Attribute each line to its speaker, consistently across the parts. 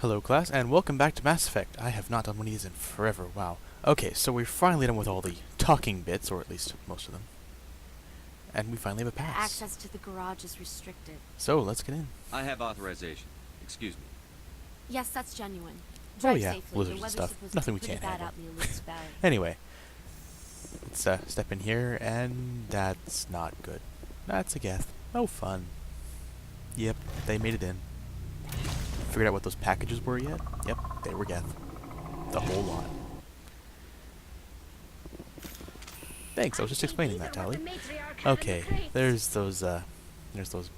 Speaker 1: Hello class, and welcome back to Mass Effect. I have not done one of these in forever, wow. Okay, so we're finally done with all the talking bits, or at least most of them. And we finally have a pass.
Speaker 2: Access to the garage is restricted.
Speaker 1: So, let's get in.
Speaker 3: I have authorization. Excuse me.
Speaker 2: Yes, that's genuine.
Speaker 1: Oh
Speaker 2: Drive
Speaker 1: yeah,
Speaker 2: safely.
Speaker 1: blizzards
Speaker 2: The
Speaker 1: and
Speaker 2: weather's
Speaker 1: stuff.
Speaker 2: supposed
Speaker 1: Nothing
Speaker 2: to
Speaker 1: we
Speaker 2: be pretty
Speaker 1: can't
Speaker 2: bad
Speaker 1: handle.
Speaker 2: out in the Elix Valley.
Speaker 1: Anyway, let's step in here, and that's not good. That's a Geth. No fun. Yep, they made it in. Figured out what those packages were yet? Yep, they were Geth. The whole lot. Thanks, I was just explaining that, Tally. Okay, there's those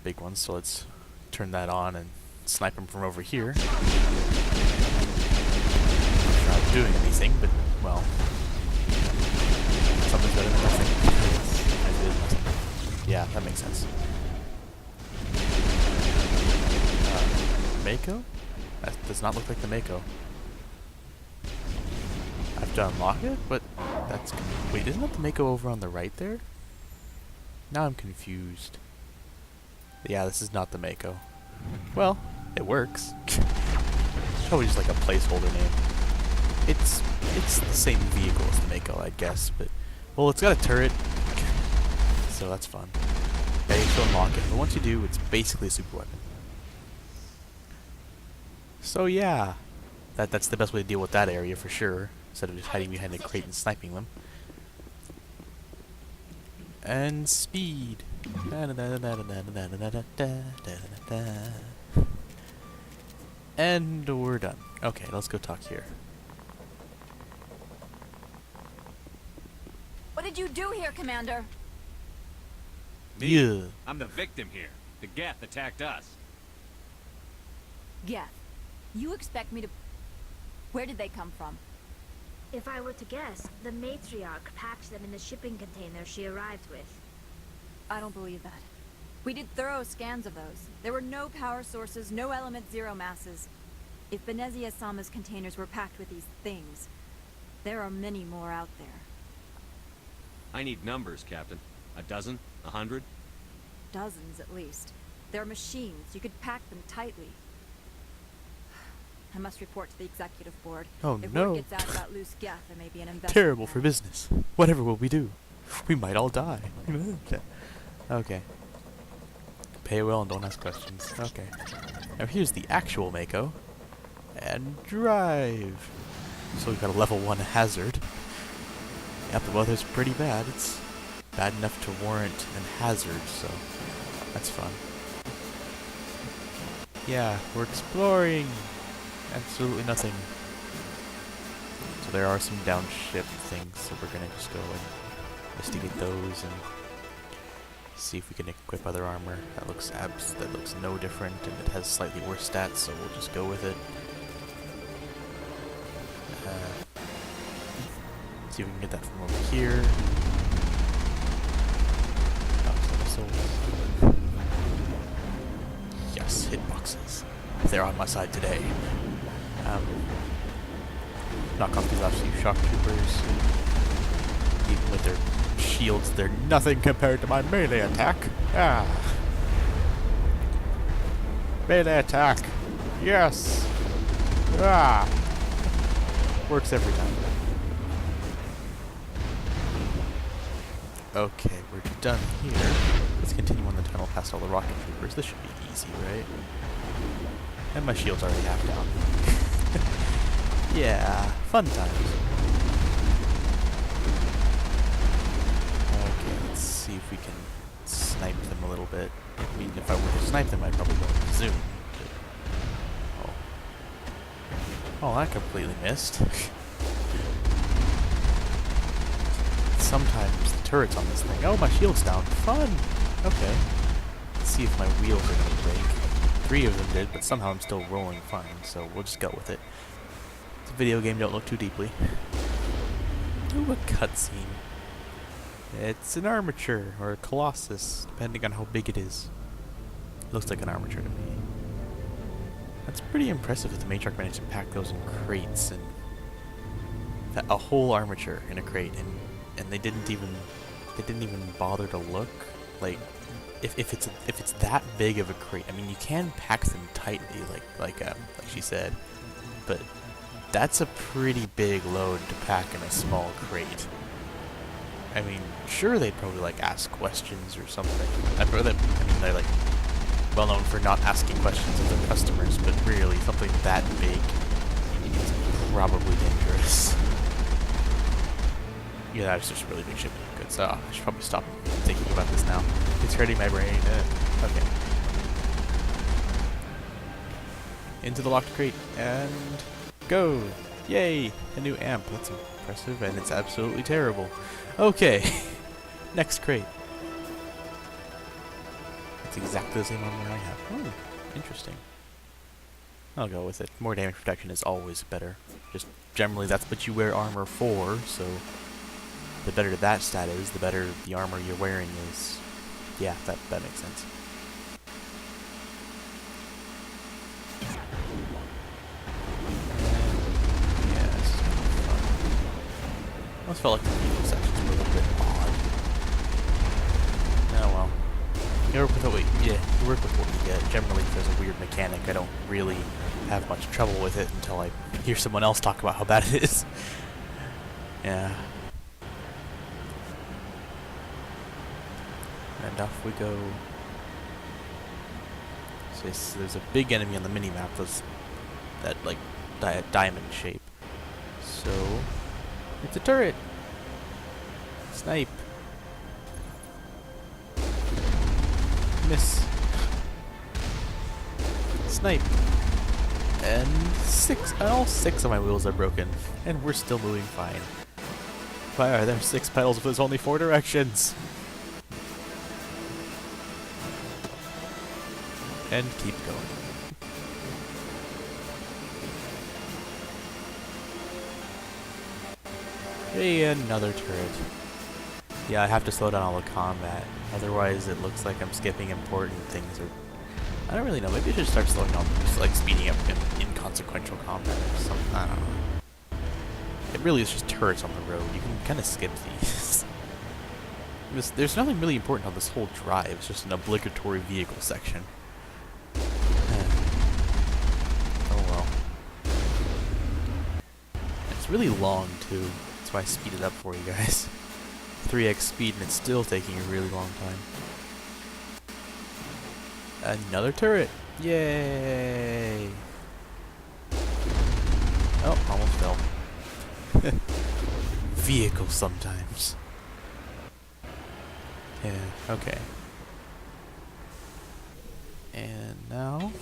Speaker 1: big ones, so let's turn that on and snipe them from over here. Not sure I'm doing anything, but, well, something's better than nothing. I did nothing. Yeah, that makes sense. Mako? That does not look like the Mako. I have to unlock it? But that's... Wait, isn't that the Mako over on the right there? Now I'm confused. Yeah, this is not the Mako. Well, it works. It's probably just like a placeholder name. It's the same vehicle as the Mako, I guess, but... Well, it's got a turret, so that's fun. Yeah, you have to unlock it, but once you do, it's basically a super weapon. So yeah, that's the best way to deal with that area for sure, instead of just hiding behind a crate and sniping them. And speed. And we're done. Okay, let's go talk here.
Speaker 2: What did you do here, Commander?
Speaker 3: Me?
Speaker 1: Yeah.
Speaker 3: I'm the victim here. The Geth attacked us.
Speaker 2: Geth. You expect me to... Where did they come from?
Speaker 4: If I were to guess, the matriarch packed them in the shipping container she arrived with.
Speaker 2: I don't believe that. We did thorough scans of those. There were no power sources, no element zero masses. If Benezia Sama's containers were packed with these things, there are many more out there.
Speaker 3: I need numbers, Captain. A dozen? 100?
Speaker 2: Dozens, at least. They're machines. You could pack them tightly. I must report to the executive board.
Speaker 1: Oh
Speaker 2: if
Speaker 1: no.
Speaker 2: word gets out about loose Geth, there may be an investment.
Speaker 1: Terrible for business. Whatever will we do? We might all die. Okay. Pay well and don't ask questions. Okay. Now here's the actual Mako. And drive. So we've got a level 1 hazard. Yep, the weather's pretty bad. It's bad enough to warrant an hazard, so that's fun. Yeah, we're exploring. Absolutely nothing. So there are some downship things, so we're gonna just go and investigate those and see if we can equip other armor. That looks no different, and it has slightly worse stats, so we'll just go with it. See if we can get that from over here. Oh, yes, hitboxes. They're on my side today. Knock off these absolute shock troopers. Even with their shields, they're nothing compared to my melee attack. Ah. Melee attack. Yes. Ah. Works every time. Okay, we're done here. Let's continue on the tunnel past all the rocket troopers. This should be easy, right? And my shield's already half down. Yeah, fun times. Okay, let's see if we can snipe them a little bit. I mean, if I were to snipe them, I'd probably go into zoom. But, oh, I completely missed. Sometimes the turret's on this thing. Oh, my shield's down. Fun! Okay. Let's see if my wheels are going to break. 3 of them did, but somehow I'm still rolling fine, so we'll just go with it. It's a video game, don't look too deeply. Ooh, a cutscene. It's an armature, or a colossus, depending on how big it is. It looks like an armature to me. That's pretty impressive that the matriarch managed to pack those in crates, and a whole armature in a crate, and they didn't even bother to look. Like, if it's that big of a crate, I mean, you can pack them tightly, like she said, but that's a pretty big load to pack in a small crate. I mean, sure, they'd probably like ask questions or something. I mean, they're like well known for not asking questions of their customers, but really, something that big is probably dangerous. Yeah, that was just really big shipment of goods. I should probably stop thinking about this now. It's hurting my brain. Okay. Into the locked crate, and go! Yay! A new amp. That's impressive, and it's absolutely terrible. Okay. Next crate. It's exactly the same armor I have. Oh, interesting. I'll go with it. More damage protection is always better. Just generally that's what you wear armor for, so the better that stat is, the better the armor you're wearing is. Yeah, that makes sense. Yeah, this is kind of fun. I almost felt like the vehicle sections were a little bit odd. Oh well. You work with what you get. Generally, if there's a weird mechanic, I don't really have much trouble with it until I hear someone else talk about how bad it is. Yeah. And off we go. So there's a big enemy on the mini-map that's that like diamond shape. So it's a turret. Snipe. Miss. Snipe. And all six of my wheels are broken, and we're still moving fine. Why are there 6 pedals if there's only 4 directions? And keep going. Hey, another turret. Yeah, I have to slow down all the combat. Otherwise, it looks like I'm skipping important things. Or I don't really know. Maybe I should start slowing down, just like speeding up inconsequential combat or something. I don't know. It really is just turrets on the road. You can kind of skip these. There's nothing really important on this whole drive. It's just an obligatory vehicle section. Oh well. It's really long too. That's why I speed it up for you guys. 3x speed, and it's still taking a really long time. Another turret! Yay! Oh, almost fell. Vehicles sometimes. Yeah, okay. And now,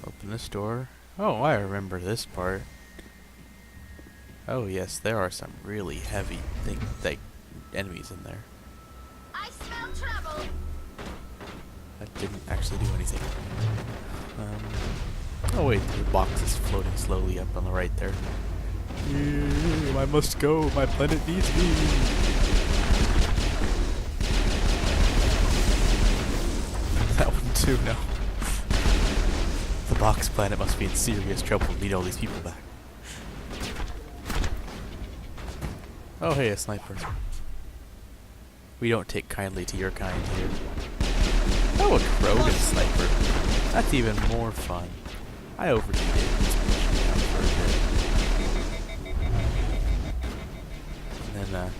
Speaker 1: open this door. Oh, I remember this part. Oh yes, there are some really heavy enemies in there.
Speaker 4: I smell trouble.
Speaker 1: That didn't actually do anything. Oh wait, the box is floating slowly up on the right there. I must go. My planet needs me. That one too. No. The box planet must be in serious trouble to meet all these people back. Oh hey, a sniper. We don't take kindly to your kind here. Oh, a Krogan sniper. That's even more fun. I overdid it. And then,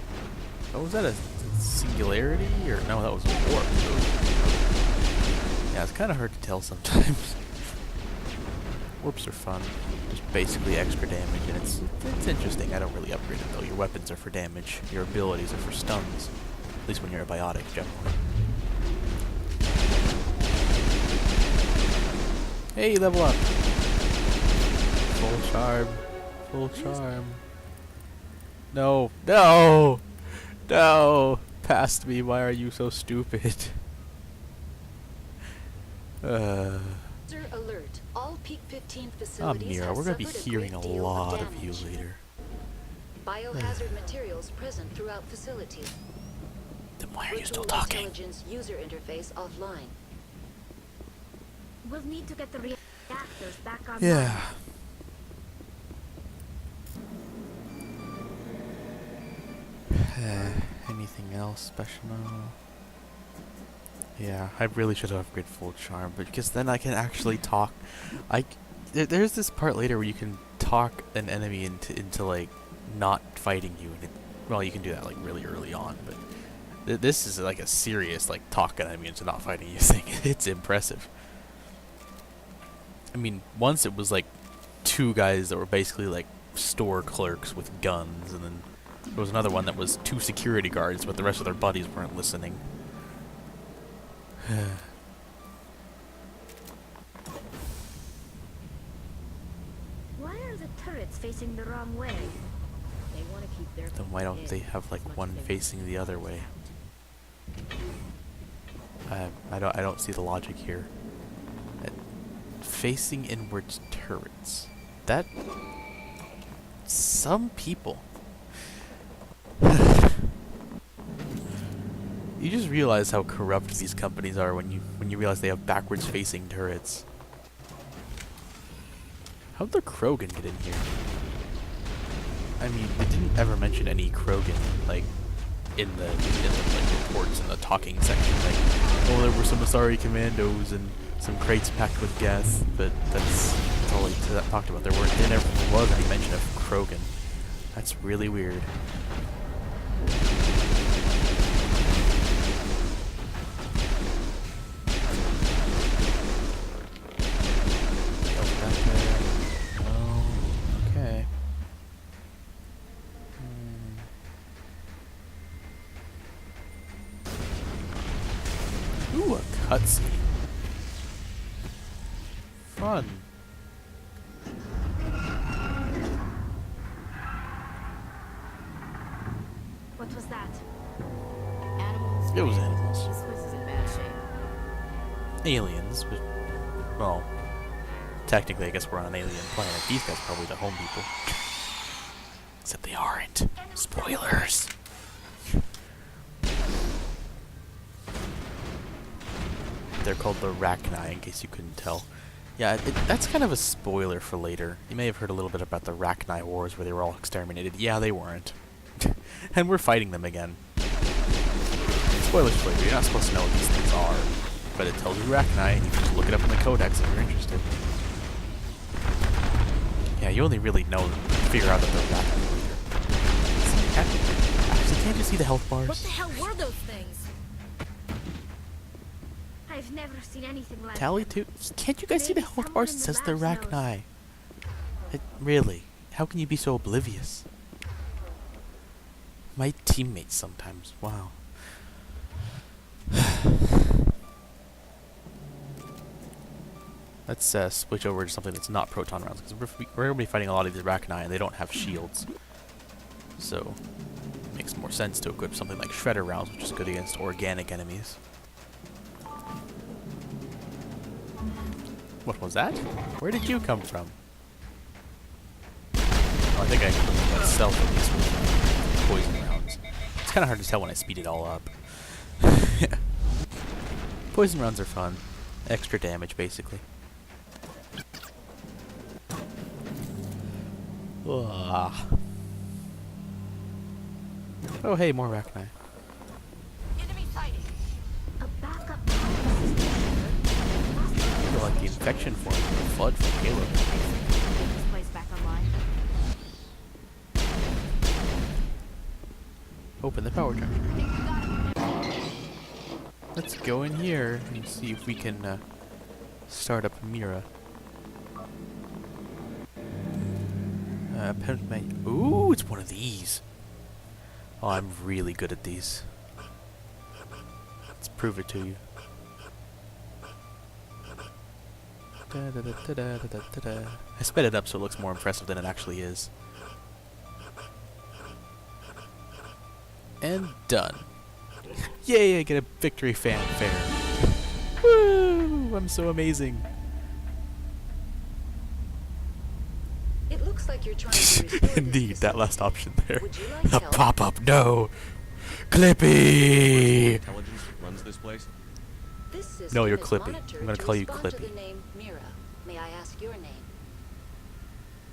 Speaker 1: oh, was that a singularity? Or no, that was a warp. Yeah, it's kind of hard to tell sometimes. Warps are fun. Just basically extra damage, and it's interesting. I don't really upgrade it though. Your weapons are for damage. Your abilities are for stuns. At least when you're a biotic, generally. Hey, level up! Full charm. Full charm. No. No! No! Past me, why are you so stupid?
Speaker 5: Alert. All Peak 15 facilities
Speaker 1: Mira,
Speaker 5: have
Speaker 1: we're gonna be
Speaker 5: suffered a
Speaker 1: hearing
Speaker 5: great
Speaker 1: a
Speaker 5: deal
Speaker 1: lot of you
Speaker 5: damage.
Speaker 1: later.
Speaker 5: Biohazard materials present throughout facility.
Speaker 1: Then why are you still
Speaker 5: Virtual
Speaker 1: talking?
Speaker 5: intelligence user interface offline.
Speaker 4: We'll need to get the reactors back on.
Speaker 1: Yeah. Anything else special? Yeah, I really should have upgraded full charm, but because then I can actually talk. There's this part later where you can talk an enemy into like not fighting you, and well, you can do that like really early on, but this is like a serious like talk an enemy into not fighting you thing. It's impressive. I mean, once it was like 2 guys that were basically like store clerks with guns, and then there was another one that was 2 security guards, but the rest of their buddies weren't listening.
Speaker 4: Why are the turrets facing the wrong way?
Speaker 5: They want to keep their
Speaker 1: Then why don't they have like one facing the other way? I don't see the logic here. Facing inwards turrets. That some people. You just realize how corrupt these companies are when you realize they have backwards facing turrets. How'd the Krogan get in here? I mean, they didn't ever mention any Krogan like in the like reports in the talking section. Like, oh, there were some Asari commandos and some crates packed with gas, but that's all they talked about. There never was any mention of Krogan. That's really weird. Okay. Ooh, a cutscene. Fun.
Speaker 4: What was that?
Speaker 2: Animals.
Speaker 1: It was
Speaker 2: man.
Speaker 1: animals.
Speaker 2: This place is in bad shape.
Speaker 1: Aliens, but, well, technically I guess we're on an alien planet. These guys are probably the home people. Except they aren't. Spoilers! They're called the Rachni, in case you couldn't tell. Yeah, that's kind of a spoiler for later. You may have heard a little bit about the Rachni Wars where they were all exterminated. Yeah, they weren't. And we're fighting them again. Spoilers for you, you're not supposed to know what these things are. But it tells you Rachni, and you can just look it up in the codex if you're interested. Yeah, you only really figure out that they're Rachni later. Actually, can't you see the health bars?
Speaker 2: What the hell were those things?
Speaker 4: I've never seen anything like
Speaker 1: Tally
Speaker 4: them.
Speaker 1: too? Can't you guys see the
Speaker 4: Maybe
Speaker 1: health bars? It
Speaker 4: someone
Speaker 1: says
Speaker 4: in
Speaker 1: they're
Speaker 4: the labs knows.
Speaker 1: Rachni. Really? How can you be so oblivious? My teammates sometimes. Wow. Let's switch over to something that's not proton rounds, because we're going to be fighting a lot of these Rachni, and they don't have shields. So, it makes more sense to equip something like Shredder rounds, which is good against organic enemies. What was that? Where did you come from? Oh, I think I can myself at least with poison rounds. It's kind of hard to tell when I speed it all up. Poison rounds are fun. Extra damage, basically. Ugh. Oh, hey, more Rachni.
Speaker 2: Enemy sighted.
Speaker 4: A backup power system.
Speaker 1: They're like the infection form of the flood from Halo.
Speaker 2: Get this place back online.
Speaker 1: Open the power charger.
Speaker 2: I think we got it.
Speaker 1: Let's go in here and see if we can start up Mira. Ooh, it's one of these. Oh, I'm really good at these. Let's prove it to you. I sped it up so it looks more impressive than it actually is. And done. Yay, I get a victory fanfare. Woo! I'm so amazing.
Speaker 5: It looks like you're trying to restore this
Speaker 1: Indeed, that
Speaker 5: facility.
Speaker 1: last option there.
Speaker 5: Would you like
Speaker 1: The
Speaker 5: help?
Speaker 1: pop-up, no! Clippy!
Speaker 3: Intelligence that runs this place?
Speaker 5: This system
Speaker 1: No, you're
Speaker 5: is
Speaker 1: Clippy.
Speaker 5: monitored
Speaker 1: I'm gonna
Speaker 5: to
Speaker 1: call you
Speaker 5: respond to
Speaker 1: Clippy.
Speaker 5: the name Mira. May I ask your name?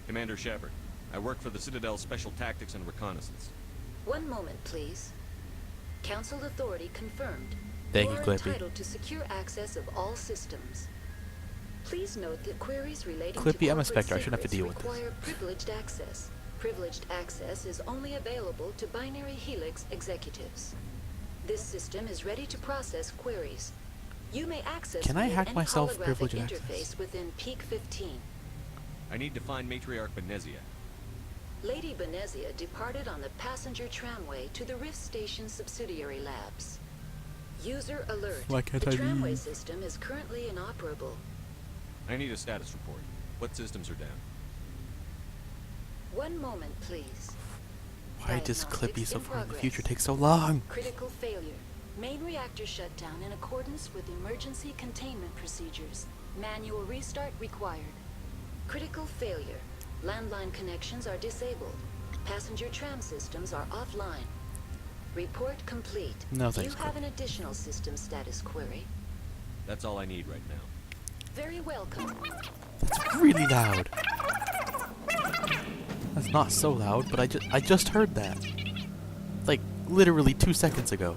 Speaker 3: Commander Shepard. I work for the Citadel's Special Tactics and Reconnaissance.
Speaker 5: 1 moment, please. Council authority confirmed.
Speaker 1: Thank you,
Speaker 5: are
Speaker 1: Clippy.
Speaker 5: entitled to secure access of all systems. Please note that queries relating
Speaker 1: Clippy,
Speaker 5: to
Speaker 1: I'm a
Speaker 5: corporate
Speaker 1: Spectre. I shouldn't have to
Speaker 5: secrets
Speaker 1: deal with this.
Speaker 5: require privileged access. Privileged access is only available to Binary Helix executives. This system is ready to process queries. You may access
Speaker 1: Can I
Speaker 5: via
Speaker 1: hack
Speaker 5: any
Speaker 1: myself
Speaker 5: holographic
Speaker 1: privileged
Speaker 5: interface
Speaker 1: access?
Speaker 5: within Peak 15.
Speaker 3: I need to find Matriarch Benezia.
Speaker 5: Lady Benezia departed on the passenger tramway to the Rift Station subsidiary labs. User alert.
Speaker 1: Why can't
Speaker 5: The
Speaker 1: I
Speaker 5: tramway
Speaker 1: leave?
Speaker 5: system is currently inoperable.
Speaker 3: I need a status report. What systems are down?
Speaker 5: 1 moment, please.
Speaker 1: Why does Clippy so
Speaker 5: Diagnostics
Speaker 1: far in the
Speaker 5: progress.
Speaker 1: future take so long?
Speaker 5: Critical failure. Main reactor shut down in accordance with emergency containment procedures. Manual restart required. Critical failure. Landline connections are disabled. Passenger tram systems are offline. Report complete.
Speaker 1: No,
Speaker 5: Do
Speaker 1: thanks,
Speaker 5: you have
Speaker 1: Clippy.
Speaker 5: an additional system status query?
Speaker 3: That's all I need right now.
Speaker 5: Very welcome.
Speaker 1: That's really loud. That's not so loud, but I just heard that. Like literally 2 seconds ago.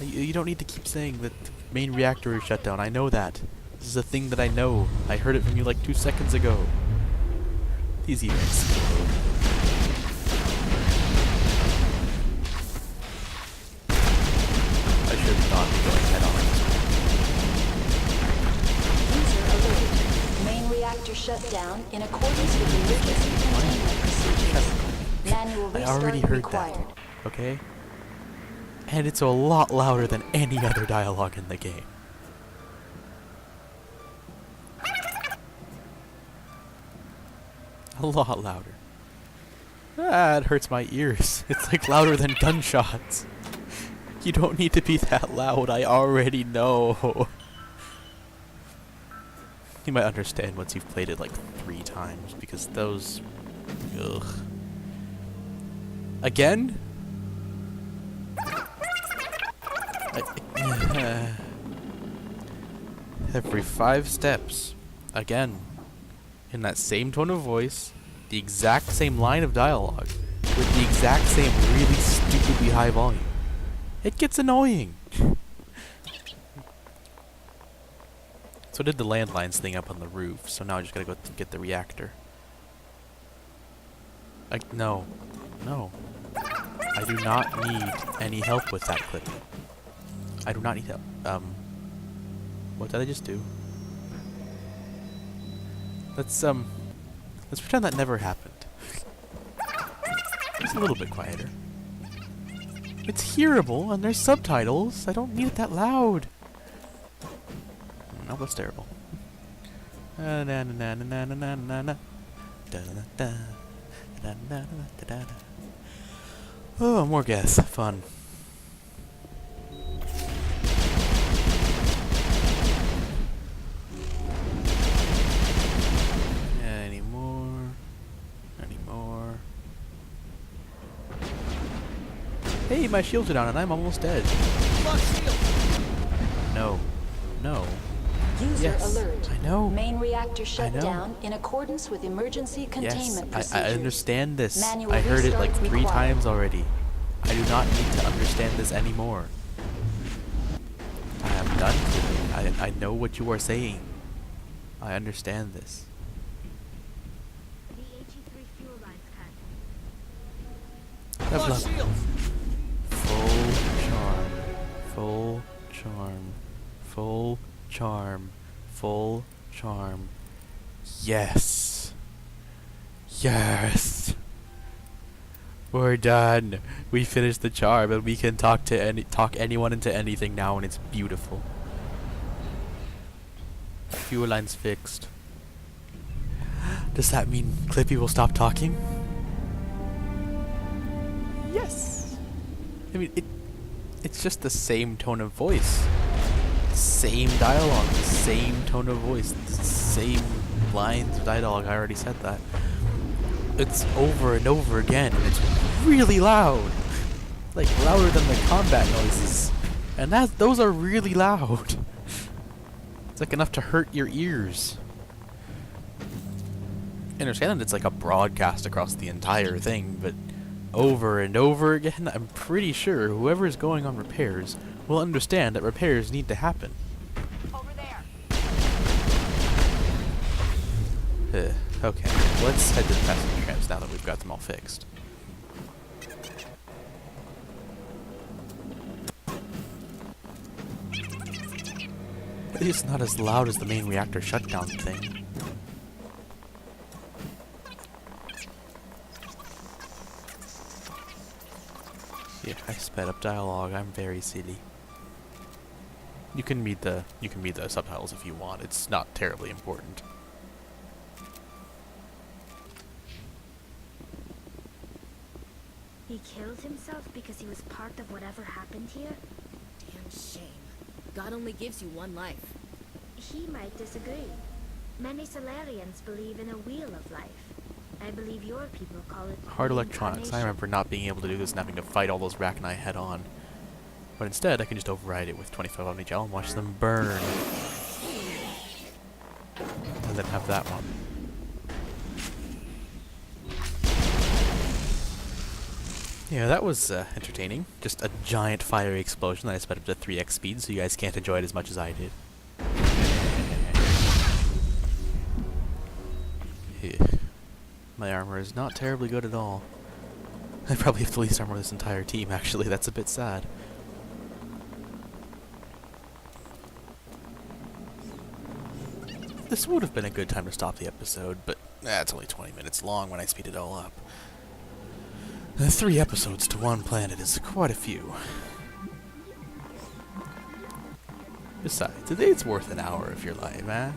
Speaker 1: You don't need to keep saying that the main reactor is shut down. I know that. This is a thing that I know. I heard it from you like 2 seconds ago. These events. I should not be going head on.
Speaker 5: User alert. Main reactor shut down in accordance with emergency containment procedures. Manual
Speaker 1: I
Speaker 5: restart
Speaker 1: already heard
Speaker 5: required.
Speaker 1: that. Okay? And it's a lot louder than any other dialogue in the game. A lot louder. Ah, it hurts my ears. It's like louder than gunshots. You don't need to be that loud, I already know. You might understand once you've played it like 3 times, because those... Ugh. Again? Every 5 steps. Again. In that same tone of voice, the exact same line of dialogue, with the exact same really stupidly high volume. It gets annoying. So I did the landlines thing up on the roof, so now I just gotta go get the reactor. No. No. I do not need any help with that, Clippy. I do not need help. What did I just do? Let's pretend that never happened. It's a little bit quieter. It's hearable, and there's subtitles. I don't need it that loud. No, that's terrible. Na na na na na na na na na. Da da da da da da da. Oh, more gas. Fun. Any more? Any more? Hey, my shields are down and I'm almost dead. No. No.
Speaker 5: User
Speaker 1: Yes,
Speaker 5: alert.
Speaker 1: I know.
Speaker 5: Main reactor shut
Speaker 1: know.
Speaker 5: down in accordance with emergency
Speaker 1: Yes,
Speaker 5: containment procedures.
Speaker 1: I understand this.
Speaker 5: Manual
Speaker 1: I heard it like
Speaker 5: restart
Speaker 1: 3
Speaker 5: required.
Speaker 1: times already. I do not need to understand this anymore. I am done with it. I know what you are saying. I understand this.
Speaker 4: The AG3 fuel lines, Kat.
Speaker 1: Level up. Full charm. Full charm. Full charm. Full charm. Yes. Yes. We're done. We finished the charm and we can talk anyone into anything now, and it's beautiful. Fuel lines fixed. Does that mean Clippy will stop talking? Yes. I mean, it's just the same tone of voice. Same dialogue, the same tone of voice, the same lines of dialogue. I already said that. It's over and over again, and it's really loud. Like, louder than the combat noises. And those are really loud. It's like enough to hurt your ears. I understand that it's like a broadcast across the entire thing, but over and over again, I'm pretty sure whoever is going on repairs will understand that repairs need to happen.
Speaker 2: Over there.
Speaker 1: Okay, let's head to the passenger trams now that we've got them all fixed. At least not as loud as the main reactor shutdown thing. Yeah, I sped up dialogue. I'm very silly. You can read the subtitles if you want. It's not terribly important.
Speaker 4: He killed himself because he was part of whatever happened here?
Speaker 6: Damn shame. God only gives you one life.
Speaker 4: He might disagree. Many Solarians believe in a wheel of life. I believe your people call it
Speaker 1: Hard electronics. I
Speaker 4: reincarnation.
Speaker 1: remember not being able to do this and having to fight all those Rachni head on. But instead, I can just override it with 25 Omnigel and watch them burn. And then have that one. Yeah, that was entertaining. Just a giant fiery explosion that I sped up to 3x speed, so you guys can't enjoy it as much as I did. My armor is not terribly good at all. I probably have the least armor of this entire team, actually. That's a bit sad. This would have been a good time to stop the episode, but it's only 20 minutes long when I speed it all up. 3 episodes to one planet is quite a few. Besides, today it's worth an hour if you're live, eh?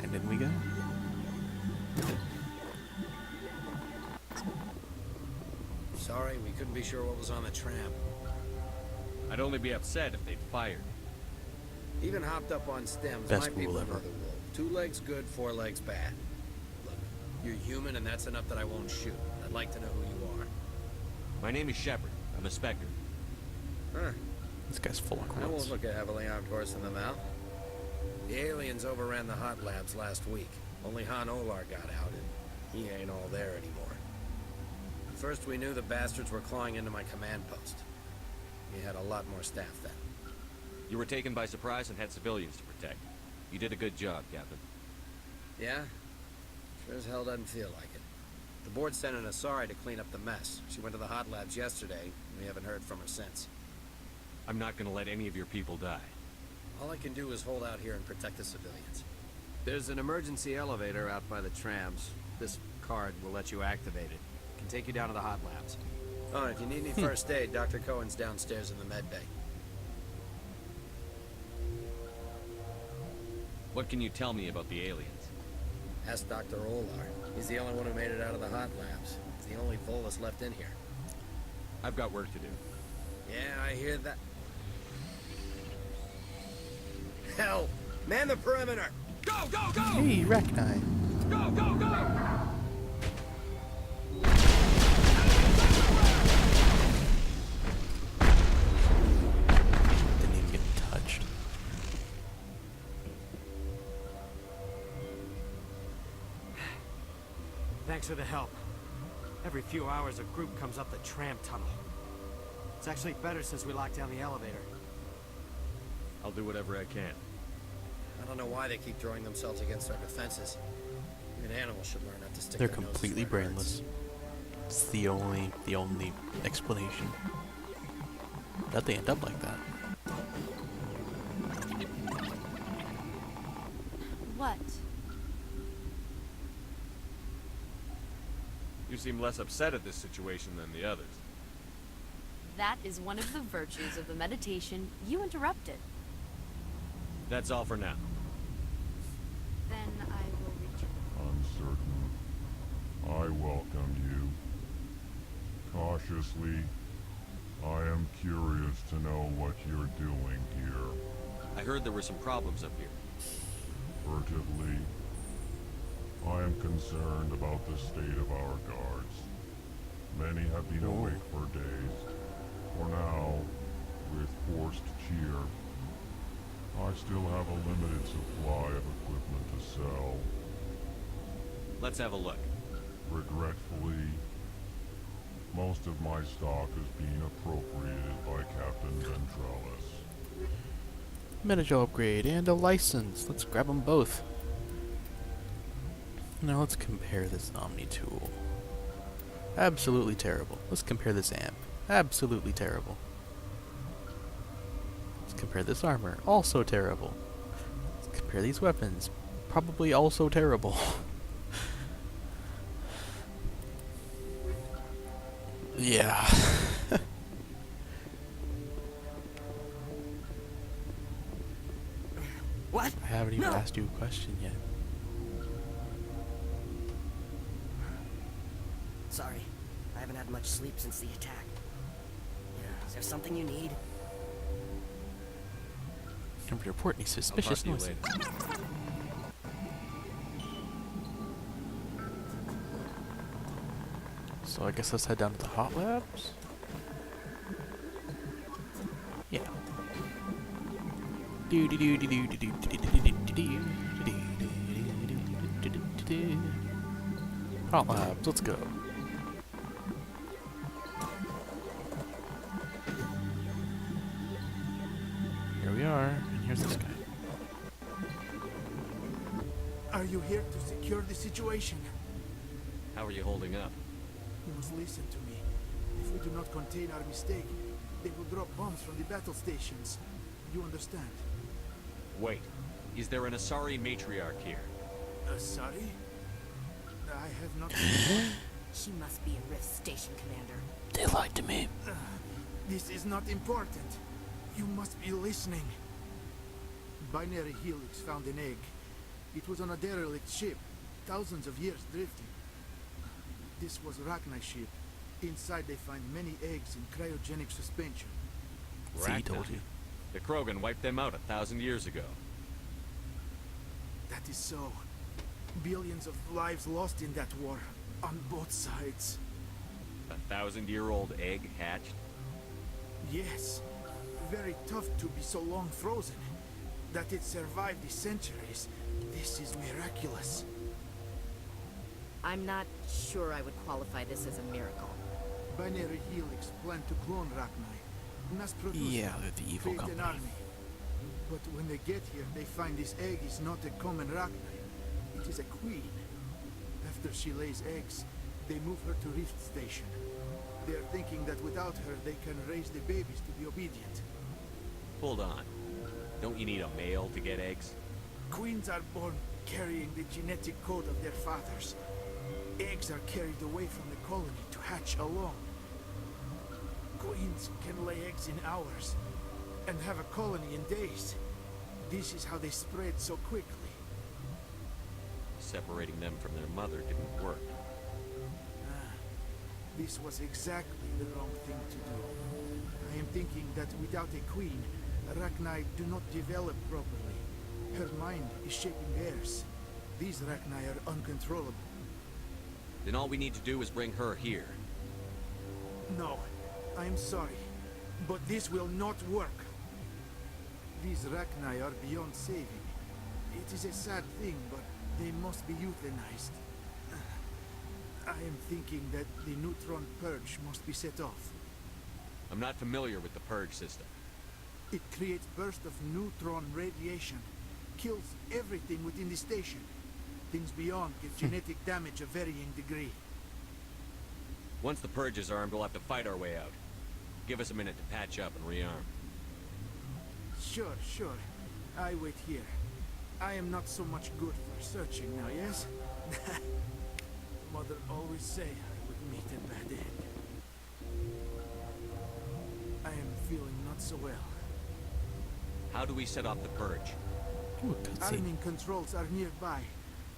Speaker 1: And in we go.
Speaker 7: Sorry, we couldn't be sure what was on the tram.
Speaker 3: I'd only be upset if they'd fired.
Speaker 7: Even hopped up on stems.
Speaker 1: Best
Speaker 7: My people
Speaker 1: rule
Speaker 7: know
Speaker 1: ever.
Speaker 7: the rule. 2 legs good, 4 legs bad. Look, you're human and that's enough that I won't shoot. I'd like to know who you are.
Speaker 3: My name is Shepard. I'm a Spectre.
Speaker 7: Huh.
Speaker 1: This guy's full of
Speaker 7: I won't
Speaker 1: quotes.
Speaker 7: look a heavily armed horse in the mouth. The aliens overran the hot labs last week. Only Han Olar got out and he ain't all there anymore. At first we knew the bastards were clawing into my command post. We had a lot more staff then.
Speaker 3: You were taken by surprise and had civilians to protect. You did a good job, Captain.
Speaker 7: Yeah? Sure as hell doesn't feel like it. The board sent an Asari to clean up the mess. She went to the hot labs yesterday, and we haven't heard from her since.
Speaker 3: I'm not gonna let any of your people die.
Speaker 7: All I can do is hold out here and protect the civilians. There's an emergency elevator out by the trams. This card will let you activate it. It can take you down to the hot labs. Oh, and if you need any first aid, Dr. Cohen's downstairs in the med bay.
Speaker 3: What can you tell me about the aliens?
Speaker 7: Ask Dr. Olar. He's the only one who made it out of the hot labs. He's the only Volus left in here.
Speaker 3: I've got work to do.
Speaker 7: Yeah, I hear that. Hell! Man the perimeter!
Speaker 3: Go, go, go!
Speaker 1: Hey, Rachni.
Speaker 3: Go, go, go!
Speaker 1: Didn't even get touched.
Speaker 8: Thanks for the help. Every few hours a group comes up the tram tunnel. It's actually better since we locked down the elevator.
Speaker 3: I'll do whatever I can.
Speaker 7: I don't know why they keep throwing themselves against our defenses. Even animals should learn not to stick
Speaker 1: They're
Speaker 7: their noses
Speaker 1: completely
Speaker 7: where it hurts.
Speaker 1: brainless. It's the only explanation. That they end up like that.
Speaker 2: What?
Speaker 3: You seem less upset at this situation than the others.
Speaker 6: That is one of the virtues of the meditation you interrupted.
Speaker 3: That's all for now.
Speaker 2: Then I will return.
Speaker 9: Uncertain. I welcome you. Cautiously, I am curious to know what you're doing here.
Speaker 3: I heard there were some problems up here.
Speaker 9: Furtively, I am concerned about the state of our guards. Many have been awake for days. For now, with forced cheer, I I still have a limited supply of equipment to sell.
Speaker 3: Let's have a look.
Speaker 9: Regretfully, most of my stock is being appropriated by Captain Ventralis.
Speaker 1: Metajo upgrade and a license. Let's grab them both. Now let's compare this Omni tool. Absolutely terrible. Let's compare this amp. Absolutely terrible. Let's compare this armor. Also terrible. Let's compare these weapons. Probably also terrible. Yeah.
Speaker 8: What?
Speaker 1: I haven't even asked you a question yet.
Speaker 10: Sorry, I haven't had much sleep since the attack. Yeah, is there something you need?
Speaker 1: Come to report any
Speaker 3: I'll
Speaker 1: suspicious
Speaker 3: talk to you
Speaker 1: noises.
Speaker 3: later.
Speaker 1: So I guess let's head down to the hot labs. Yeah. Hot labs, let's go. Here we are, and here's this guy.
Speaker 11: Are you here to secure the situation?
Speaker 3: How are you holding up?
Speaker 11: You must listen to me. If we do not contain our mistake, they will drop bombs from the battle stations. You understand?
Speaker 3: Wait. Is there an Asari matriarch here?
Speaker 11: Sorry? I have not...
Speaker 10: She must be a Rift Station commander.
Speaker 1: They lied to me.
Speaker 11: This is not important. You must be listening. Binary Helix found an egg. It was on a derelict ship, thousands of years drifting. This was Rachni's ship. Inside they find many eggs in cryogenic suspension.
Speaker 1: See, he told you.
Speaker 3: The Krogan wiped them out 1,000 years ago.
Speaker 11: That is so. Billions of lives lost in that war, on both sides.
Speaker 3: 1,000-year-old egg hatched?
Speaker 11: Yes. Very tough to be so long frozen. That it survived the centuries. This is miraculous.
Speaker 10: I'm not sure I would qualify this as a miracle.
Speaker 11: Binary Helix planned to clone Rachni. Mass produce
Speaker 1: Yeah, they're the evil
Speaker 11: create
Speaker 1: company.
Speaker 11: an army. But when they get here, they find this egg is not a common Rachni. It is a queen. After she lays eggs, they move her to Rift Station. They are thinking that without her, they can raise the babies to be obedient.
Speaker 3: Hold on. Don't you need a male to get eggs?
Speaker 11: Queens are born carrying the genetic code of their fathers. Eggs are carried away from the colony to hatch alone. Queens can lay eggs in hours and have a colony in days. This is how they spread so quickly.
Speaker 3: Separating them from their mother didn't work.
Speaker 11: This was exactly the wrong thing to do. I am thinking that without a queen, Rachni do not develop properly. Her mind is shaping theirs. These Rachni are uncontrollable.
Speaker 3: Then all we need to do is bring her here.
Speaker 11: No, I am sorry, but this will not work. These Rachni are beyond saving. It is a sad thing, but they must be euthanized. I am thinking that the neutron purge must be set off.
Speaker 3: I'm not familiar with the purge system.
Speaker 11: It creates bursts of neutron radiation, kills everything within the station. Things beyond give genetic damage of varying degree.
Speaker 3: Once the purge is armed, we'll have to fight our way out. Give us a minute to patch up and rearm.
Speaker 11: Sure, sure. I wait here. I am not so much good for searching now, yes? Mother always say I would meet a bad end. I am feeling not so well.
Speaker 3: How do we set off the purge?
Speaker 1: Ooh, cutscene.
Speaker 11: Arming controls are nearby.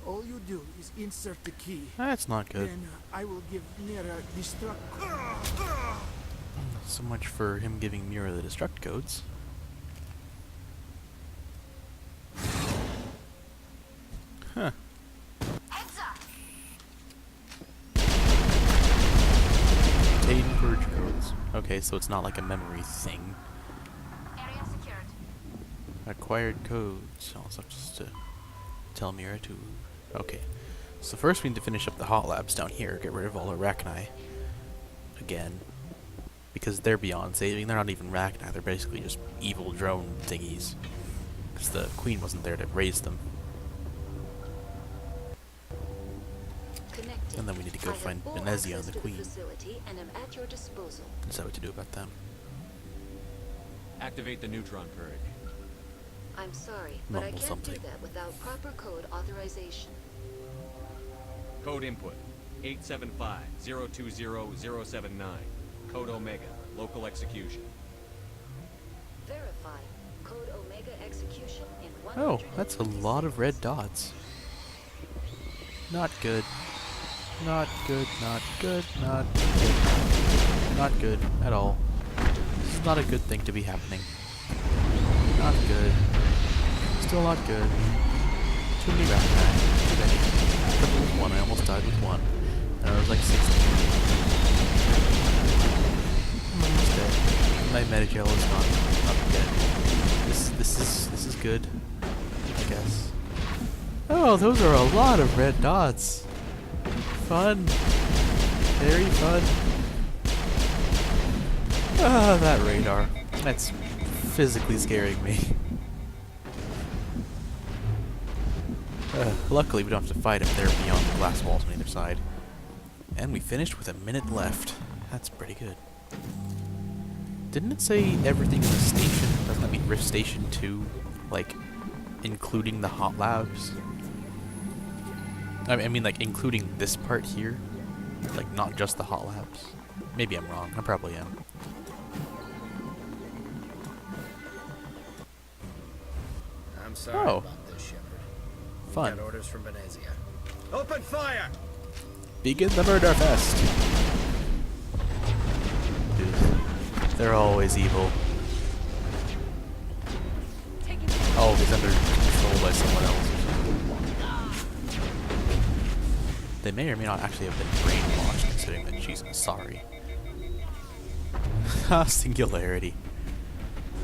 Speaker 11: All you do is insert the key.
Speaker 1: That's not good.
Speaker 11: Then I will give Nera destruct.
Speaker 1: So much for him giving Mira the destruct codes. Huh. Contain purge codes. Okay, so it's not like a memory thing.
Speaker 10: Area secured.
Speaker 1: Acquired codes. Also just to tell me where to. Okay. So first we need to finish up the hot labs down here. Get rid of all the Arachni. Again. Because they're beyond saving. They're not even Arachni. They're basically just evil drone thingies. Because the queen wasn't there to raise them.
Speaker 5: Connected.
Speaker 1: And then we need to go
Speaker 5: I have
Speaker 1: find
Speaker 5: full
Speaker 1: Benezia and
Speaker 5: access
Speaker 1: the
Speaker 5: to
Speaker 1: queen.
Speaker 5: facility and am at your disposal.
Speaker 1: Decide what to do about them.
Speaker 3: Activate the neutron purge.
Speaker 5: I'm sorry, but I
Speaker 1: Mumble
Speaker 5: can't
Speaker 1: something.
Speaker 5: do that without proper code authorization.
Speaker 3: Code input 875-020-079. Code Omega. Local execution.
Speaker 5: Verify. Code Omega execution in 100.
Speaker 1: Oh, that's a lot of red dots. Not good. Not good, not good, not good. Not good at all. This is not a good thing to be happening. Not good. Still not good. Too many Arachni. Too many. Triple with one. I almost died with one. And I was like 16. I'm almost dead. My Metagel is not dead. This is good. I guess. Oh, those are a lot of red dots. Fun. Very fun. Ah, that radar. That's physically scaring me. Luckily, we don't have to fight him. They're beyond the glass walls on either side. And we finished with a minute left. That's pretty good. Didn't it say everything in the station? Doesn't that mean Rift Station 2? Like, including the hot labs? I mean, like, including this part here? Like, not just the hot labs? Maybe I'm wrong. I probably am.
Speaker 7: I'm sorry
Speaker 1: Oh.
Speaker 7: about this, Shepard.
Speaker 1: Fun.
Speaker 7: Got orders from Benezia. Open fire!
Speaker 1: Begin the murder fest! Dude, they're always evil. Oh, he's under control by someone else or something. They may or may not actually have been brainwashed, considering that she's sorry. Ha, Singularity.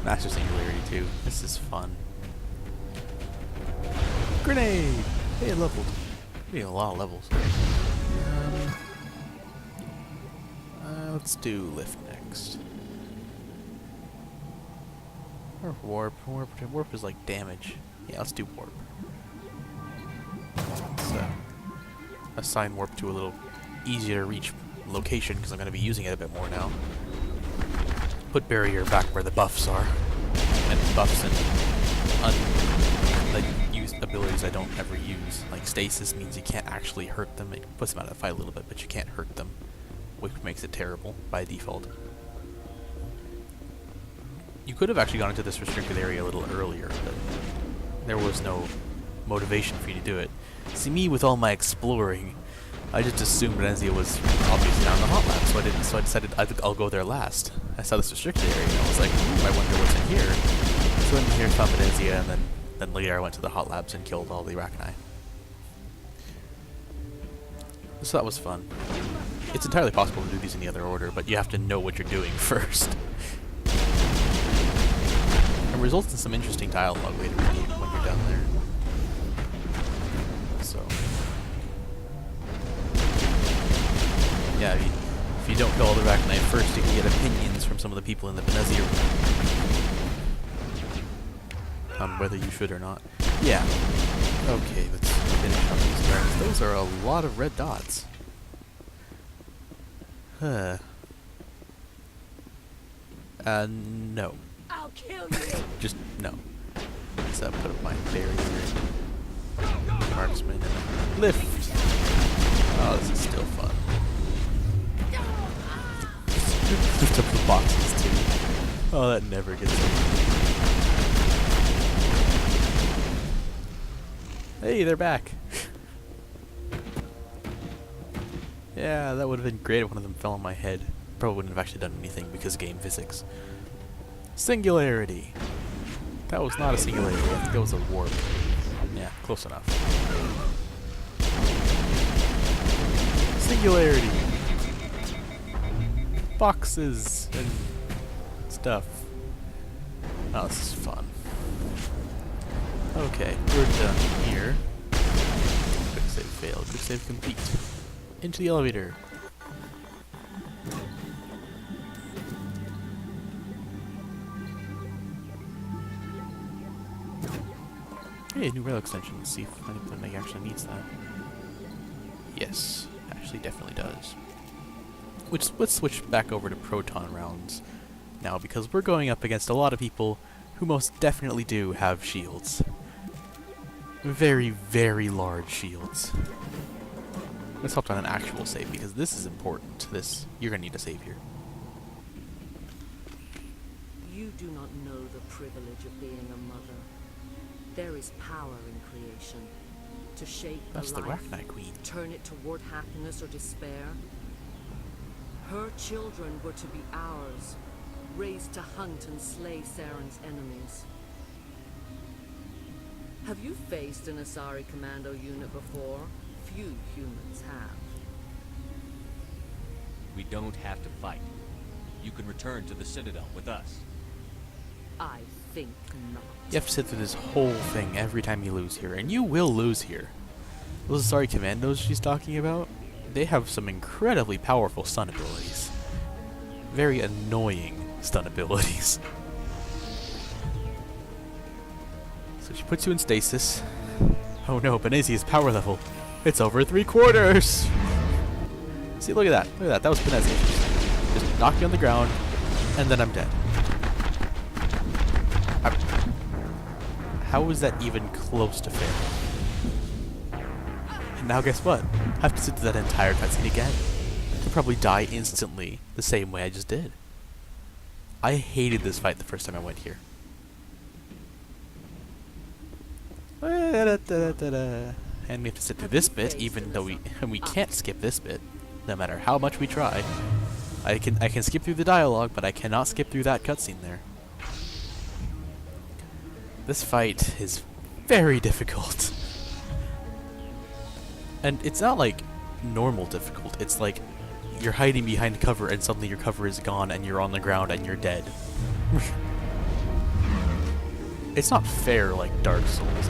Speaker 1: Master Singularity too. This is fun. Grenade! Hey, leveled. We have a lot of levels. Let's do lift next. Or warp. Warp is like damage. Yeah, let's do warp. Let's assign warp to a little easier to reach location because I'm going to be using it a bit more now. Put barrier back where the buffs are. And buffs and use abilities I don't ever use. Like stasis means you can't actually hurt them. It puts them out of the fight a little bit, but you can't hurt them, which makes it terrible by default. You could have actually gone into this restricted area a little earlier, but there was no motivation for you to do it. See, me with all my exploring, I just assumed Benezia was obviously down the hot lab, so I decided I'll go there last. I saw this restricted area and I was like, I wonder what's in here. So I went in here, found Benezia, and then later I went to the hot labs and killed all the Arachni. So that was fun. It's entirely possible to do these in the other order, but you have to know what you're doing first. It results in some interesting dialogue later when you're down there. So, yeah, if you don't kill all the Arachni first, you can get opinions from some of the people in the Benezia room on whether you should or not. Yeah. Okay, let's finish up these guards. Those are a lot of red dots. No.
Speaker 5: I'll kill you.
Speaker 1: Just no. Let's put up my barrier. Marksman and lift. Oh, this is still fun. Lift up the boxes too. Oh, that never gets old. Hey, they're back. Yeah, that would have been great if one of them fell on my head. Probably wouldn't have actually done anything because of game physics. Singularity. That was not a singularity. I think that was a warp. Yeah, close enough. Singularity. Boxes and stuff. Oh, this is fun. Okay, we're done here. Quick save failed. Quick save complete. Into the elevator. Hey, new rail extension. Let's see if anything actually needs that. Yes, actually definitely does. Which, let's switch back over to proton rounds now, because we're going up against a lot of people who most definitely do have shields. Very, very large shields. Let's hop on an actual save, because this is important. You're gonna need a save here.
Speaker 12: You do not know the privilege of being a mother. There is power in creation. To shape
Speaker 1: That's the
Speaker 12: life,
Speaker 1: Arachnite Queen.
Speaker 12: turn it toward happiness or despair. Her children were to be ours, raised to hunt and slay Saren's enemies. Have you faced an Asari commando unit before? Few humans have.
Speaker 3: We don't have to fight. You can return to the Citadel with us.
Speaker 12: I think not.
Speaker 1: You have to sit through this whole thing every time you lose here, and you will lose here. Those Asari commandos she's talking about, they have some incredibly powerful stun abilities. Very annoying stun abilities. So she puts you in stasis. Oh no, Benezia's power level. It's over 3/4! See, look at that. Look at that. That was Benezia. Just knocked me on the ground, and then I'm dead. How is that even close to fair? And now guess what? I have to sit through that entire cutscene again. To probably die instantly, the same way I just did. I hated this fight the first time I went here. And we have to sit through this bit, even though we can't skip this bit, no matter how much we try. I can skip through the dialogue, but I cannot skip through that cutscene there. This fight is very difficult. And it's not like normal difficult, it's like you're hiding behind cover and suddenly your cover is gone and you're on the ground and you're dead. It's not fair like Dark Souls,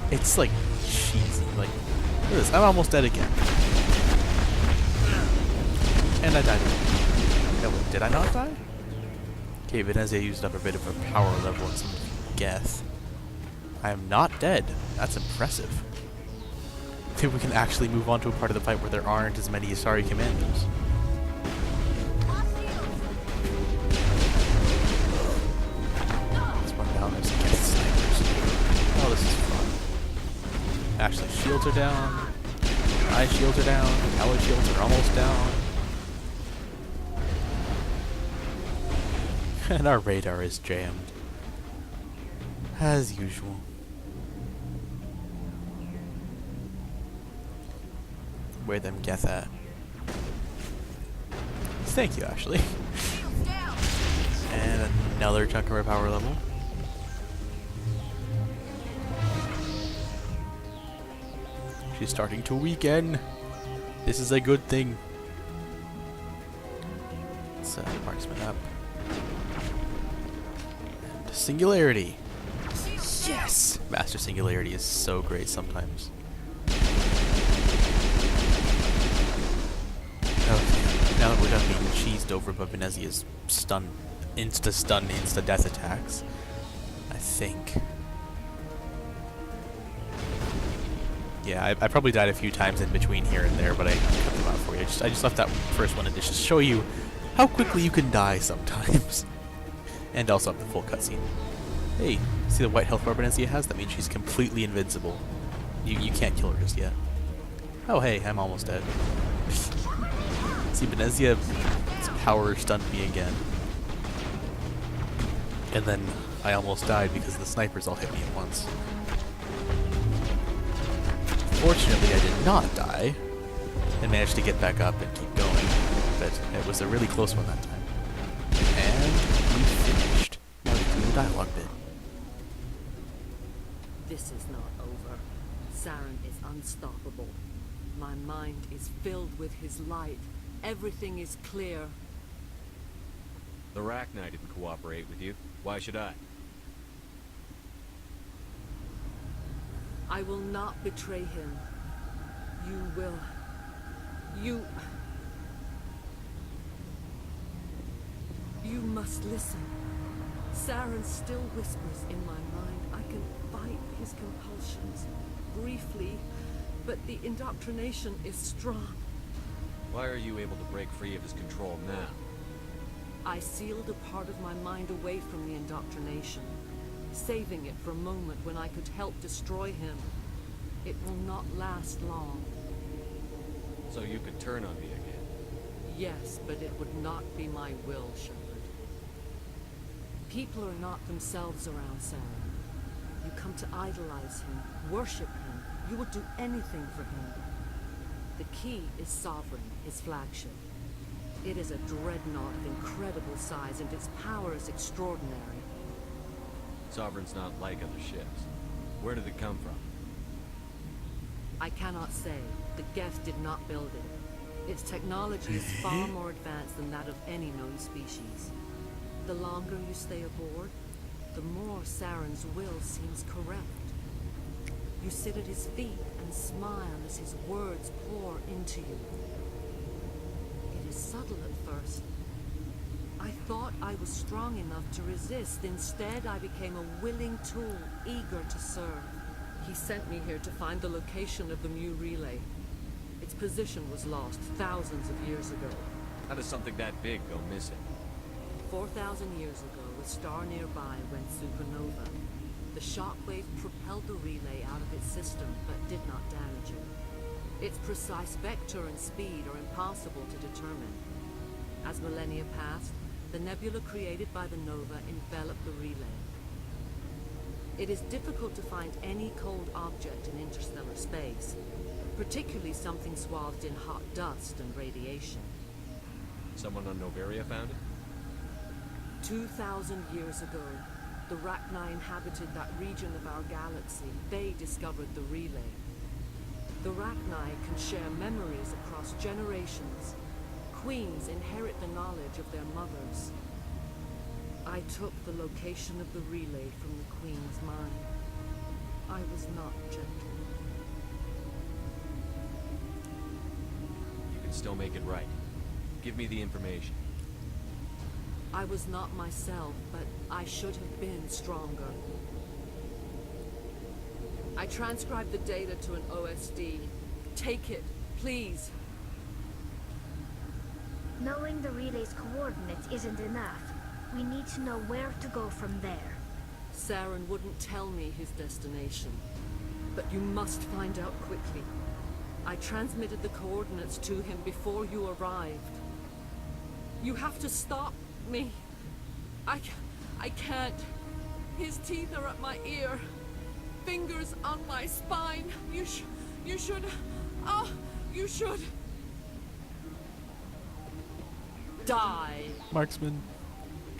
Speaker 1: it's like cheesy. Like, look at this, I'm almost dead again. And I died again. No, wait, did I not die? Okay, Benezia used up a bit of her power level and some death. I am not dead. That's impressive. Maybe we can actually move on to a part of the fight where there aren't as many Asari commandos. Let's run down this against snipers. Oh, this is fun. Actually, shields are down. My shields are down. Allied shields are almost down. And our radar is jammed. As usual. Where them get at? Thank you, Ashley. And another chunk of our power level. She's starting to weaken. This is a good thing. Let's marksman up. And singularity. Yes! Master Singularity is so great sometimes. Okay, now that we're done being cheesed over by Benezia's insta-stun, insta-death attacks, I think... Yeah, I probably died a few times in between here and there, but I cut them out for you. I just left that first one in to just show you how quickly you can die sometimes. And also up the full cutscene. Hey, see the white health bar Benezia has? That means she's completely invincible. You can't kill her just yet. Oh hey, I'm almost dead. See, Benezia's power stunned me again. And then I almost died because the snipers all hit me at once. Fortunately, I did not die, and managed to get back up and keep going, but it was a really close one that time. And we finished. Now we do the dialogue bit.
Speaker 12: This is not over. Saren is unstoppable. My mind is filled with his light. Everything is clear.
Speaker 3: The Arachnite didn't cooperate with you. Why should I?
Speaker 12: I will not betray him. You will. You must listen. Saren still whispers in my mind. I can fight his compulsions, briefly, but the indoctrination is strong.
Speaker 3: Why are you able to break free of his control now?
Speaker 12: I sealed a part of my mind away from the indoctrination, saving it for a moment when I could help destroy him. It will not last long.
Speaker 3: So you could turn on me again?
Speaker 12: Yes, but it would not be my will, Shepard. People are not themselves around Saren. You come to idolize him, worship him. You would do anything for him. The key is Sovereign, his flagship. It is a dreadnought of incredible size, and its power is extraordinary.
Speaker 3: Sovereign's not like other ships. Where did it come from?
Speaker 12: I cannot say. The Geth did not build it. Its technology is far more advanced than that of any known species. The longer you stay aboard, the more Saren's will seems correct. You sit at his feet and smile as his words pour into you. It is subtle at first. I thought I was strong enough to resist. Instead, I became a willing tool, eager to serve. He sent me here to find the location of the Mu relay. Its position was lost thousands of years ago.
Speaker 3: How does something that big go missing?
Speaker 12: 4,000 years ago, a star nearby went supernova. The shockwave propelled the relay out of its system, but did not damage it. Its precise vector and speed are impossible to determine. As millennia passed, the nebula created by the nova enveloped the relay. It is difficult to find any cold object in interstellar space, particularly something swathed in hot dust and radiation.
Speaker 3: Someone on Noveria found it?
Speaker 12: 2,000 years ago, the Rachni inhabited that region of our galaxy. They discovered the relay. The Rachni can share memories across generations. Queens inherit the knowledge of their mothers. I took the location of the relay from the Queen's mind. I was not gentle.
Speaker 3: You can still make it right. Give me the information.
Speaker 12: I was not myself, but I should have been stronger. I transcribed the data to an OSD. Take it, please.
Speaker 4: Knowing the relay's coordinates isn't enough. We need to know where to go from there.
Speaker 12: Saren wouldn't tell me his destination, but you must find out quickly. I transmitted the coordinates to him before you arrived. You have to stop me. I can't. His teeth are at my ear. Fingers on my spine. You should. You should. Die.
Speaker 1: Marksman.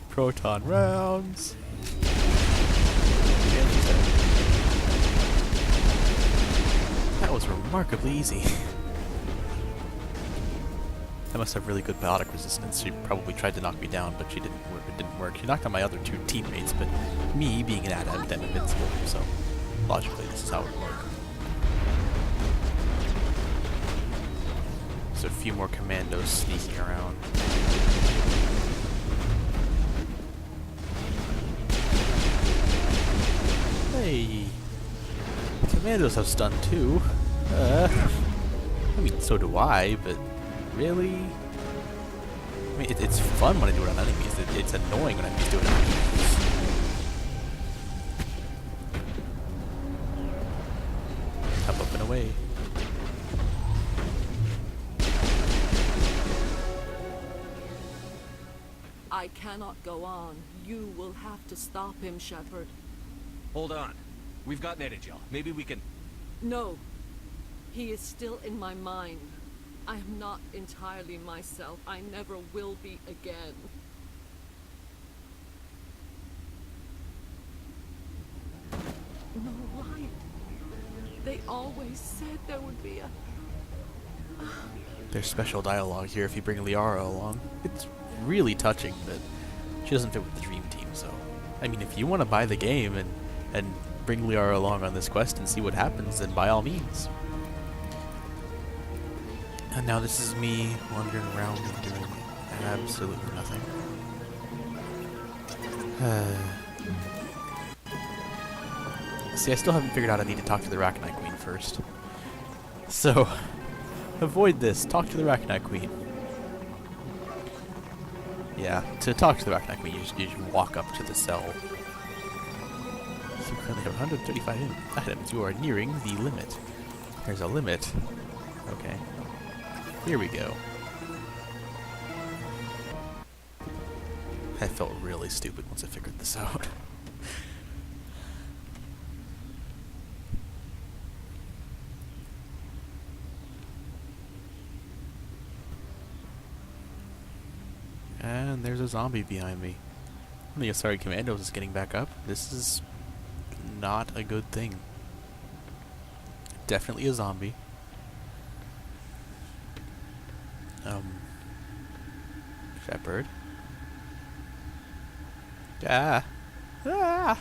Speaker 1: Proton rounds. That was remarkably easy. I must have really good biotic resistance. She probably tried to knock me down, but it didn't work. She knocked out my other two teammates, but me, being an adept, I'm invincible, so logically this is how it would work. There's a few more commandos sneaking around. Hey! Commandos have stun too. I mean, so do I, but really? I mean, it's fun when I do it on enemies. It's annoying when I do it on enemies. Up and away.
Speaker 12: I cannot go on. You will have to stop him, Shepard.
Speaker 3: Hold on. We've got Netagel. Maybe we can...
Speaker 12: No. He is still in my mind. I am not entirely myself. I never will be again. No light. They always said there would be a...
Speaker 1: There's special dialogue here if you bring Liara along. It's really touching, but she doesn't fit with the dream team, so... I mean, if you want to buy the game and and bring Liara along on this quest and see what happens, then by all means. And now this is me wandering around and doing absolutely nothing. See, I still haven't figured out I need to talk to the Rachni Queen first. So, avoid this. Talk to the Rachni Queen. Yeah, to talk to the Rachni Queen, you just walk up to the cell. You currently have 135 items. You are nearing the limit. There's a limit. Okay. Here we go. I felt really stupid once I figured this out. And there's a zombie behind me. The Asari Commandos is getting back up. This is not a good thing. Definitely a zombie. Shepherd. Ah! Ah!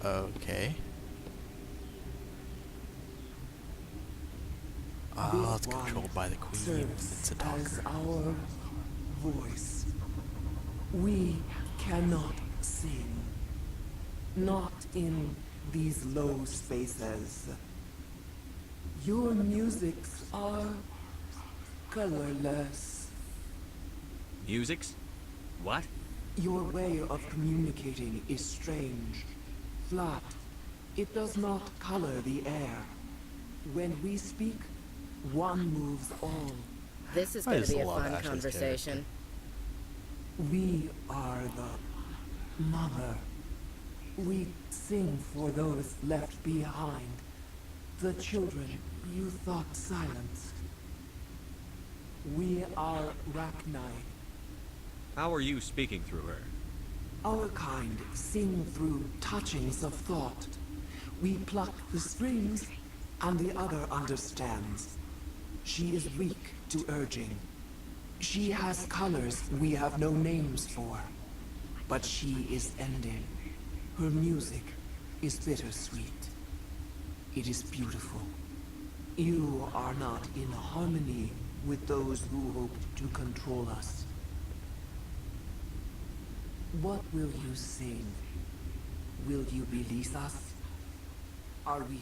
Speaker 1: Okay. Ah, it's controlled by the Queen. It's a talker.
Speaker 13: As our voice. We cannot sing. Not in these low spaces. Your musics are colorless.
Speaker 3: Musics? What?
Speaker 13: Your way of communicating is strange. Flat. It does not color the air. When we speak, one moves all.
Speaker 14: This is going to be a fun conversation.
Speaker 13: We are the mother. We sing for those left behind. The children you thought silenced. We are Rachni.
Speaker 3: How are you speaking through her?
Speaker 13: Our kind sing through touchings of thought. We pluck the strings, and the other understands. She is weak to urging. She has colors we have no names for. But she is ending. Her music is bittersweet. It is beautiful. You are not in harmony with those who hoped to control us. What will you sing? Will you release us? Are we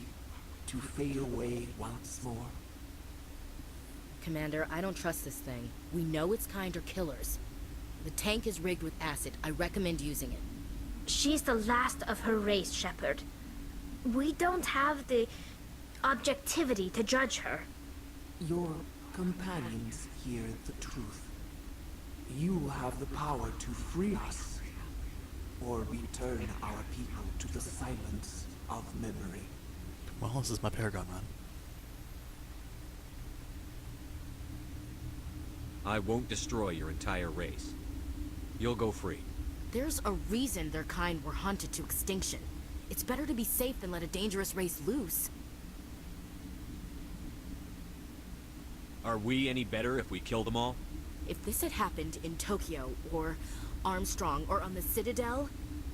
Speaker 13: to fade away once more?
Speaker 14: Commander, I don't trust this thing. We know its kind are killers. The tank is rigged with acid. I recommend using it.
Speaker 4: She's the last of her race, Shepard. We don't have the objectivity to judge her.
Speaker 13: Your companions hear the truth. You have the power to free us, or return our people to the silence of memory.
Speaker 1: Well, this is my Paragon run.
Speaker 3: I won't destroy your entire race. You'll go free.
Speaker 14: There's a reason their kind were hunted to extinction. It's better to be safe than let a dangerous race loose.
Speaker 3: Are we any better if we kill them all?
Speaker 14: If this had happened in Tokyo, or Armstrong, or on the Citadel,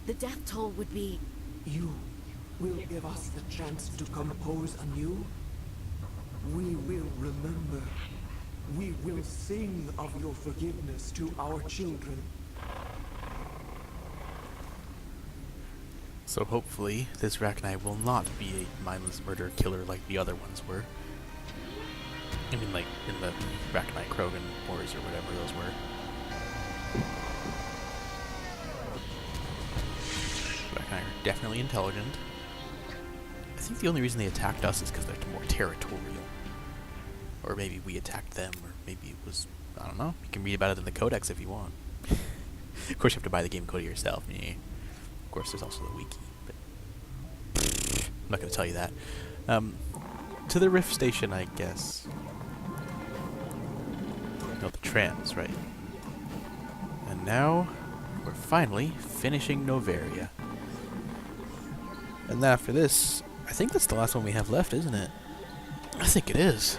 Speaker 14: the death toll would be...
Speaker 13: You will give us the chance to compose anew? We will remember. We will sing of your forgiveness to our children.
Speaker 1: So hopefully, this Rachni will not be a mindless murder killer like the other ones were. I mean, like, in the Rachni Krogan Wars or whatever those were. Rachni are definitely intelligent. I think the only reason they attacked us is because they're more territorial. Or maybe we attacked them, or maybe it was... I don't know. You can read about it in the Codex if you want. Of course, you have to buy the game code yourself. Yeah. Of course, there's also the wiki, but... I'm not going to tell you that. To the Rift Station, I guess. No, the trams, right. And now, we're finally finishing Noveria. And after this, I think that's the last one we have left, isn't it? I think it is.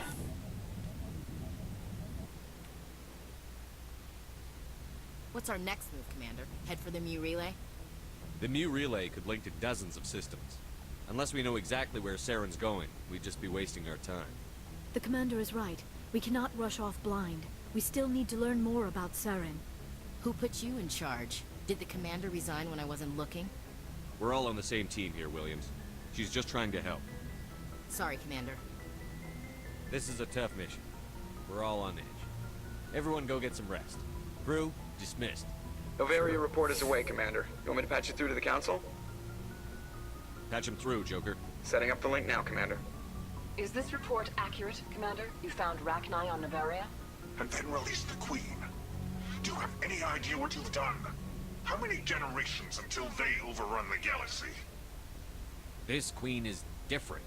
Speaker 14: What's our next move, Commander? Head for the Mu Relay?
Speaker 3: The Mu Relay could link to dozens of systems. Unless we know exactly where Saren's going, we'd just be wasting our time.
Speaker 2: The commander is right. We cannot rush off blind. We still need to learn more about Saren.
Speaker 14: Who put you in charge? Did the commander resign when I wasn't looking?
Speaker 3: We're all on the same team here, Williams. She's just trying to help.
Speaker 14: Sorry, Commander.
Speaker 3: This is a tough mission. We're all on edge. Everyone go get some rest. Crew, dismissed.
Speaker 15: Noveria report is away, Commander. You want me to patch you through to the Council?
Speaker 3: Patch him through, Joker.
Speaker 15: Setting up the link now, Commander.
Speaker 16: Is this report accurate, Commander? You found Rachni on Noveria?
Speaker 17: And then released the Queen. Do you have any idea what you've done? How many generations until they overrun the galaxy?
Speaker 3: This Queen is different.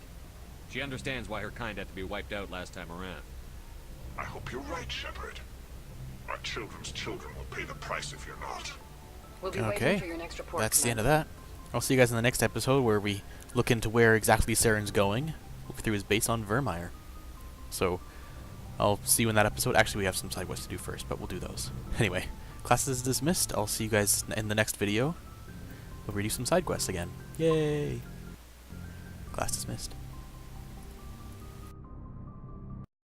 Speaker 3: She understands why her kind had to be wiped out last time around.
Speaker 17: I hope you're right, Shepard. Our children's children will pay the price if you're not.
Speaker 16: We'll be waiting for your next report,
Speaker 1: that's the end
Speaker 16: Commander.
Speaker 1: of that. I'll see you guys in the next episode where we look into where exactly Saren's going. Look through his base on Vermeer. So, I'll see you in that episode. Actually, we have some side quests to do first, but we'll do those. Anyway, class is dismissed. I'll see you guys in the next video. We'll redo some side quests again. Yay! Class dismissed.